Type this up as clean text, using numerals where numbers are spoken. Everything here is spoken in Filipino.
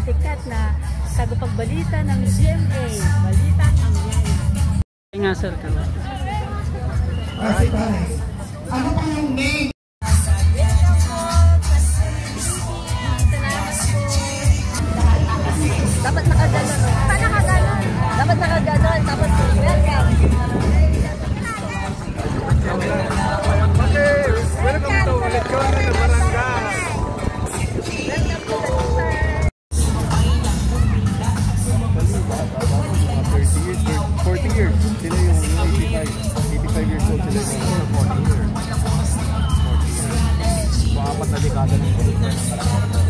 sikat na tagapagbalita ng GMA. Balita ang yan. Nga sir ka ba? Ano pa yung name? Dapat nakaganon. Dapat nakaganon. Tapos welcome. Welcome to Lechon na Barangay. Welcome to the sir. 40 years. Sila yung 85 years old sila yung 40 years. 40 years. Mga apat na dekada ng